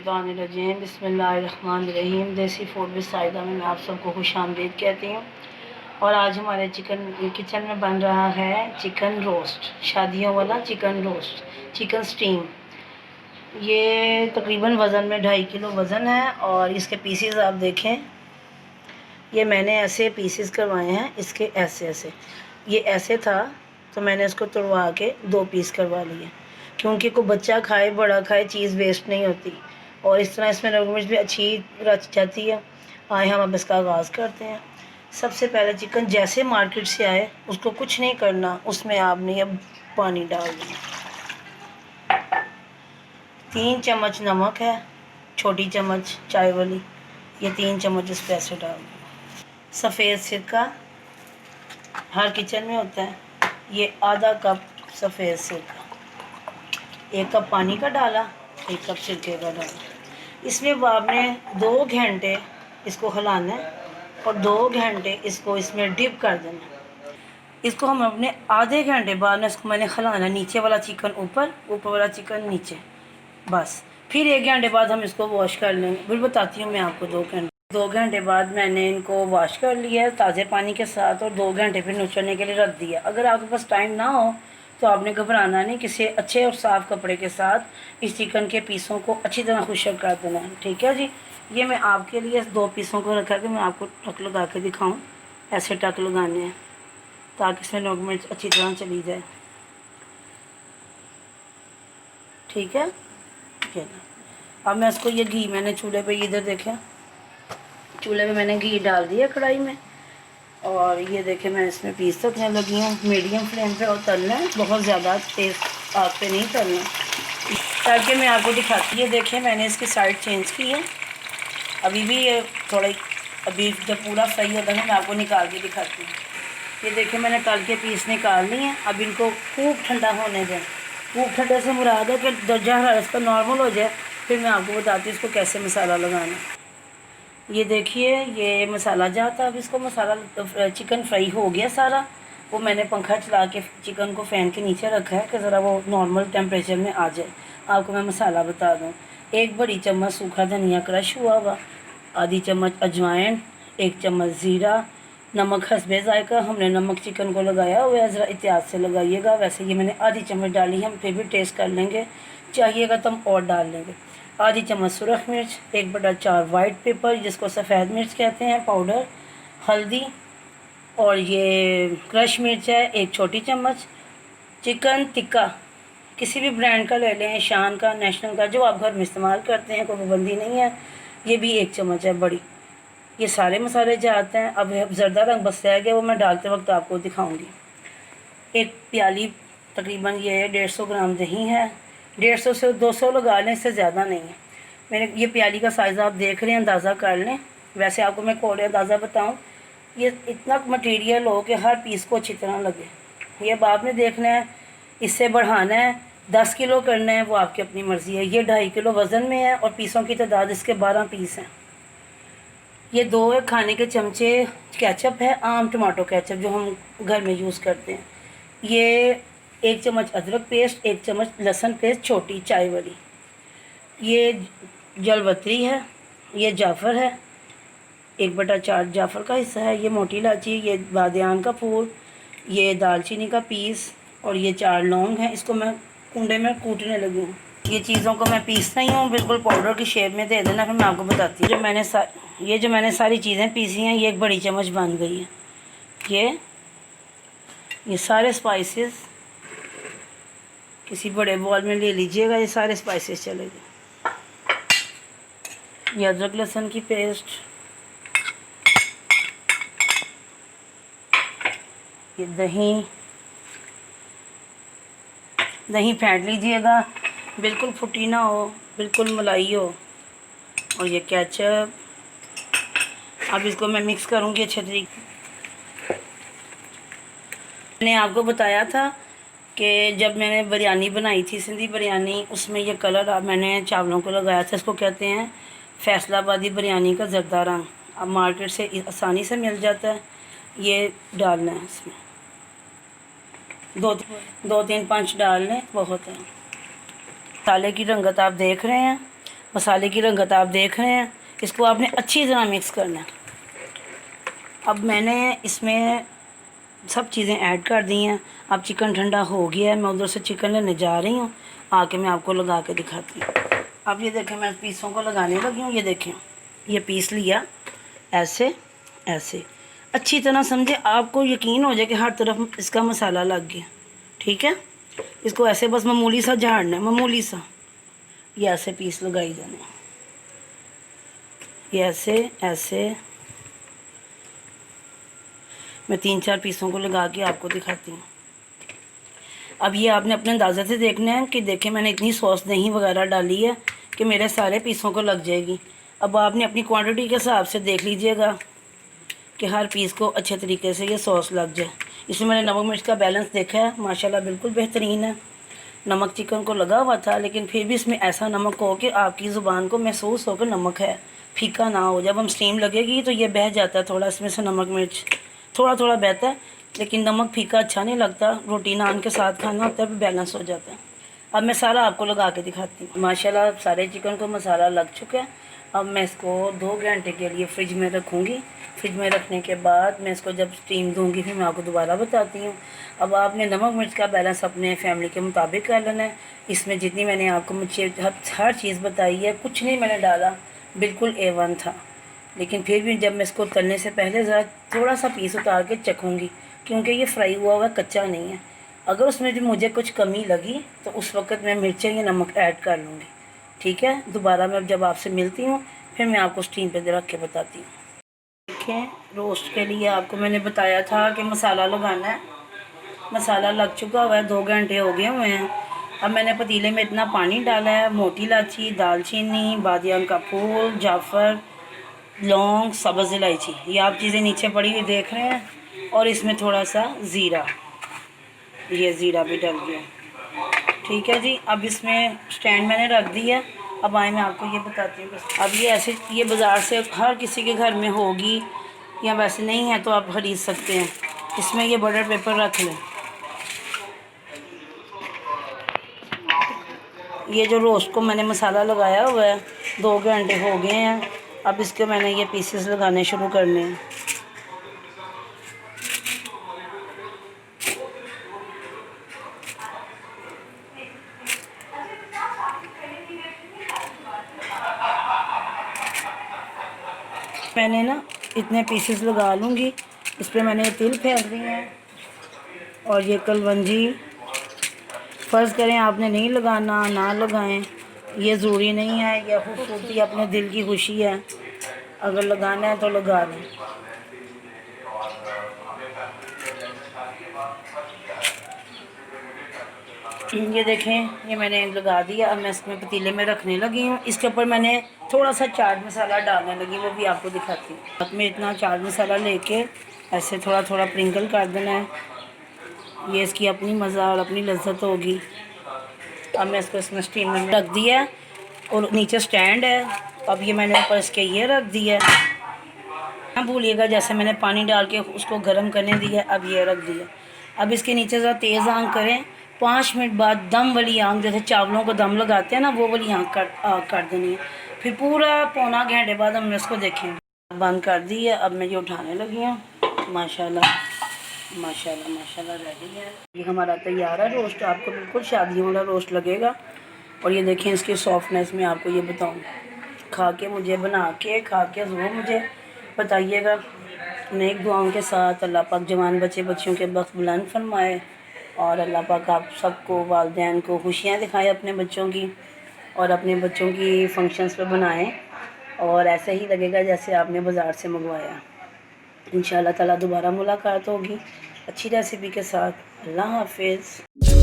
मिनशैतानिर्रजीम बिस्मिल्लाहिर्रहमानिर्रहीम। देसी food with Saida में मैं आप सबको खुशामदीद कहती हूँ। और आज हमारे किचन में बन रहा है चिकन रोस्ट, शादियों वाला चिकन रोस्ट, चिकन स्टीम। ये तकरीबन वज़न में 2.5 किलो वज़न है। और इसके पीसीज आप देखें, ये मैंने ऐसे पीसीज करवाए हैं, इसके ऐसे ये ऐसे था तो मैंने इसको तोड़वा के 2 पीस करवा लिए, क्योंकि कोई बच्चा खाए बड़ा खाए चीज़ वेस्ट नहीं होती। और इस तरह इसमें नमक मिर्च भी अच्छी रच जाती है। आए हम अब इसका आगाज़ करते हैं। सबसे पहले चिकन जैसे मार्केट से आए उसको कुछ नहीं करना, उसमें आपने अब पानी डाल दिया। 3 चम्मच नमक है, छोटी चम्मच चाय वाली, ये 3 चम्मच इस पर ऐसे डाल दिया। सफ़ेद सिरका हर किचन में होता है, ये आधा कप सफ़ेद सिरका, 1 कप पानी का डाला, 1 कप सिरके का डाला। इसमें आपने 2 घंटे इसको हिलाना है और 2 घंटे इसको इसमें डिप कर देना। इसको हम अपने आधे घंटे बाद में इसको मैंने हिलाना, नीचे वाला चिकन ऊपर, ऊपर वाला चिकन नीचे, बस। फिर 1 घंटे बाद हम इसको वॉश कर लेंगे। फिर बताती हूँ मैं आपको 2 घंटे बाद मैंने इनको वॉश कर लिया ताज़े पानी के साथ, और 2 घंटे फिर नुचड़ने के लिए रख दिया। अगर आपके पास टाइम ना हो तो आपने घबराना नहीं, किसी अच्छे और साफ़ कपड़े के साथ इस चिकन के पीसों को अच्छी तरह खुशक कर देना है, ठीक है जी। ये मैं आपके लिए 2 पीसों को रखा कि मैं आपको टक लगा के दिखाऊँ। ऐसे टक लगाने हैं ताकि इसमें नमक मिर्च अच्छी तरह चली जाए, ठीक है। अब मैं इसको, ये घी मैंने चूल्हे पे, इधर देखें, चूल्हे पे मैंने घी डाल दिया कढ़ाई में, और ये देखें मैं इसमें पीस रखने लगी हूँ मीडियम फ्लेम पे। और तलना है, बहुत ज़्यादा तेज़ आग पे नहीं तलना, ताकि मैं आपको दिखाती है। देखें मैंने इसकी साइड चेंज की है, अभी भी ये थोड़ा, अभी जब पूरा फ्राई होता है मैं आपको निकाल के दिखाती हूँ। ये देखें मैंने तल के पीस निकाल ली हैं। अब इनको खूब ठंडा होने दें। खूब ठंडे से मुराद है कि दर्जा हरारत इसका नॉर्मल हो जाए, फिर मैं आपको बताती हूँ इसको कैसे मसाला लगाना। ये देखिए ये मसाला जाता, अब इसको मसाला, चिकन फ्राई हो गया सारा, वो मैंने पंखा चला के चिकन को फ़ैन के नीचे रखा है कि ज़रा वो नॉर्मल टेम्परेचर में आ जाए। आपको मैं मसाला बता दूँ, 1 बड़ी चम्मच सूखा धनिया क्रश हुआ हुआ, आधी चम्मच अजवाइन, 1 चम्मच ज़ीरा, नमक हस्बे ज़ायका। हमने नमक चिकन को लगाया हुआ है, ज़रा एहतियात से लगाइएगा। वैसे ये मैंने आधी चम्मच डाली, हम फिर भी टेस्ट कर लेंगे, चाहिएगा तो हम और डाल लेंगे। आधी चम्मच सुरख मिर्च, 1/4 वाइट पेपर जिसको सफ़ेद मिर्च कहते हैं पाउडर, हल्दी, और ये क्रश मिर्च है 1 छोटी चम्मच। चिकन टिक्का किसी भी ब्रांड का ले लें, शान का, नेशनल का, जो आप घर में इस्तेमाल करते हैं, कोई पाबंदी नहीं है, ये भी 1 चम्मच है बड़ी। ये सारे मसाले जाते हैं। अब ज़रदा रंग बस रह गया, वो मैं डालते वक्त आपको दिखाऊंगी। 1 प्याली तकरीबन ये 150 ग्राम दही है, 150 से 200 लगा लें, इससे ज़्यादा नहीं है। मैंने ये प्याली का साइज़ आप देख रहे हैं, अंदाज़ा कर लें। वैसे आपको मैं कोड अंदाज़ा बताऊं, ये इतना मटेरियल हो कि हर पीस को अच्छी तरह लगे। ये अब आपने देखना है, इससे बढ़ाना है, 10 किलो करना है, वो आपकी अपनी मर्ज़ी है। ये 2.5 किलो वज़न में है और पीसों की तादाद इसके 12 पीस हैं। ये 2 खाने के चमचे केचप है, आम टमाटो केचप जो हम घर में यूज़ करते हैं। ये 1 चम्मच अदरक पेस्ट, 1 चम्मच लहसुन पेस्ट छोटी चाय वाली। ये जलवत्री है, ये जाफ़र है, 1/4 जाफ़र का हिस्सा है। ये मोटी इलायची, ये बादियान का फूल, ये दालचीनी का पीस, और ये 4 लौंग हैं। इसको मैं कुंडे में कूटने लगी हूँ। ये चीज़ों को मैं पीस रही हूँ, बिल्कुल पाउडर की शेप में दे देना, फिर मैं आपको बताती हूँ। जो मैंने सारी चीज़ें पीसी हैं, ये 1 बड़ी चम्मच बन गई है। ये सारे स्पाइसेस किसी बड़े बॉल में ले लीजिएगा, ये सारे स्पाइसेस चलेंगे। ये अदरक लहसुन की पेस्ट, ये दही फेंट लीजिएगा, बिल्कुल फुटी ना हो, बिल्कुल मलाई हो। और ये केचप, अब इसको मैं मिक्स करूँगी अच्छे तरीके। मैंने आपको बताया था कि जब मैंने बिरयानी बनाई थी, सिंधी बिरयानी, उसमें ये कलर मैंने चावलों को लगाया था। इसको कहते हैं फैसलाबादी बिरयानी का ज़रदा रंग। अब मार्केट से आसानी से मिल जाता है। ये डालना है इसमें, 2-3 पंच डाल लें, बहुत है। मसाले की रंगत आप देख रहे हैं, मसाले की रंगत आप देख रहे हैं। इसको आपने अच्छी तरह मिक्स करना है। अब मैंने इसमें सब चीज़ें ऐड कर दी हैं। अब चिकन ठंडा हो गया है, मैं उधर से चिकन लेने जा रही हूँ, आके मैं आपको लगा के दिखाती हूँ। अब ये देखें, मैं पीसों को लगाने लगी हूँ। ये देखें, ये पीस लिया ऐसे ऐसे, अच्छी तरह समझे, आपको यकीन हो जाए कि हर तरफ इसका मसाला लग गया। ठीक है, इसको ऐसे बस मामूली सा झाड़ना है, मामूली सा। ये ऐसे पीस लगाई जाने, ये ऐसे ऐसे। मैं 3-4 पीसों को लगा के आपको दिखाती हूँ। अब ये आपने अपने अंदाज़े से देखना है कि देखें मैंने इतनी सॉस दही वगैरह डाली है कि मेरे सारे पीसों को लग जाएगी। अब आपने अपनी क्वांटिटी के हिसाब से देख लीजिएगा कि हर पीस को अच्छे तरीके से ये सॉस लग जाए। इसमें मैंने नमक मिर्च का बैलेंस देखा है, माशाल्लाह बिल्कुल बेहतरीन है। नमक चिकन को लगा हुआ था, लेकिन फिर भी इसमें ऐसा नमक हो कि आपकी ज़ुबान को महसूस हो कि नमक है, फीका ना हो। जब हम स्टीम लगेगी तो ये बह जाता है थोड़ा, इसमें से नमक मिर्च थोड़ा थोड़ा बहता है, लेकिन नमक फीका अच्छा नहीं लगता। रोटी नान के साथ खाना होता है, फिर बैलेंस हो जाता है। अब मैं सारा आपको लगा के दिखाती हूँ। माशाल्लाह सारे चिकन को मसाला लग चुका है। अब मैं इसको 2 घंटे के लिए फ्रिज में रखूँगी। फ्रिज में रखने के बाद मैं इसको जब स्टीम दूँगी फिर मैं आपको दोबारा बताती हूँ। अब आपने नमक मिर्च का बैलेंस अपने फैमिली के मुताबिक कर लेना है। इसमें जितनी मैंने आपको मुझे हर चीज़ बताई है, कुछ नहीं मैंने डाला, बिल्कुल A1 था। लेकिन फिर भी जब मैं इसको तलने से पहले ज़रा थोड़ा सा पीस उतार के चखूँगी, क्योंकि ये फ्राई हुआ हुआ कच्चा नहीं है। अगर उसमें भी मुझे कुछ कमी लगी तो उस वक़्त मैं मिर्चें या नमक ऐड कर लूँगी। ठीक है, दोबारा मैं जब आपसे मिलती हूँ फिर मैं आपको स्टीम पे रख के बताती हूँ। देखें, रोस्ट के लिए आपको मैंने बताया था कि मसाला लगाना है। मसाला लग चुका हुआ है, 2 घंटे हो गए हुए हैं। अब मैंने पतीले में इतना पानी डाला है, मोटी इलायची, दालचीनी, बादियान का फूल, जाफ़र, लौंग, सब्ज़ इलायची, ये आप चीज़ें नीचे पड़ी हुई देख रहे हैं। और इसमें थोड़ा सा ज़ीरा, ये ज़ीरा भी डल गया। ठीक है जी, अब इसमें स्टैंड मैंने रख दिया। अब आए मैं आपको ये बताती हूँ। अब ये ऐसे, ये बाज़ार से हर किसी के घर में होगी, या वैसे नहीं है तो आप ख़रीद सकते हैं। इसमें ये बटर पेपर रख लें। ये जो रोस्ट को मैंने मसाला लगाया हुआ है, 2 घंटे हो गए हैं। अब इसके मैंने ये पीसेस लगाने शुरू करने हैं। मैंने ना इतने पीसेस लगा लूँगी। इस पर मैंने तिल फेंक दिए हैं और ये कलवंजी। फ़र्ज़ करें आपने नहीं लगाना, ना लगाएं, ये ज़रूरी नहीं है। यह खूबसूरती अपने दिल की खुशी है, अगर लगाना है तो लगा लें। ये देखें, ये मैंने लगा दिया। अब मैं इसमें पतीले में रखने लगी हूँ। इसके ऊपर मैंने थोड़ा सा चाट मसाला डालने लगी, वो भी आपको दिखाती हूँ। अब मैं इतना चाट मसाला लेके ऐसे थोड़ा थोड़ा प्रिंकल कर देना है। ये इसकी अपनी मज़ा और अपनी लज्जत होगी। अब मैं इसको इसमें स्टीम में रख दिया और नीचे स्टैंड है। अब ये मैंने ऊपर इसके ये रख दिया। ना भूलिएगा, जैसे मैंने पानी डाल के उसको गर्म करने दिया, अब ये रख दिया। अब इसके नीचे ज़रा तेज़ आंच करें। 5 मिनट बाद दम वाली आंच, जैसे चावलों को दम लगाते हैं ना, वो वाली आंच कर देनी है। फिर पूरा पौना घंटे बाद हम इसको देखेंगे। बंद कर दी है। अब मैं ये उठाने लगी हूँ। माशाल्लाह माशाल्लाह माशाल्लाह रेडी है। ये हमारा तैयार है रोस्ट। आपको बिल्कुल शादियों वाला रोस्ट लगेगा। और ये देखें इसकी सॉफ्टनेस, में आपको ये बताऊँ, खा के मुझे बना के खा के ज़रूर मुझे बताइएगा। नेक दुआओं के साथ अल्लाह पाक जवान बच्चे बच्चियों के बख्त बुलंद फरमाए, और अल्लाह पाक आप सबको, वालिदैन को खुशियाँ दिखाए अपने बच्चों की, और अपने बच्चों की फंक्शंस पे बनाएं और ऐसे ही लगेगा जैसे आपने बाज़ार से मंगवाया। इंशाअल्लाह ताला दोबारा मुलाकात होगी अच्छी रेसिपी के साथ। अल्लाह हाफिज़।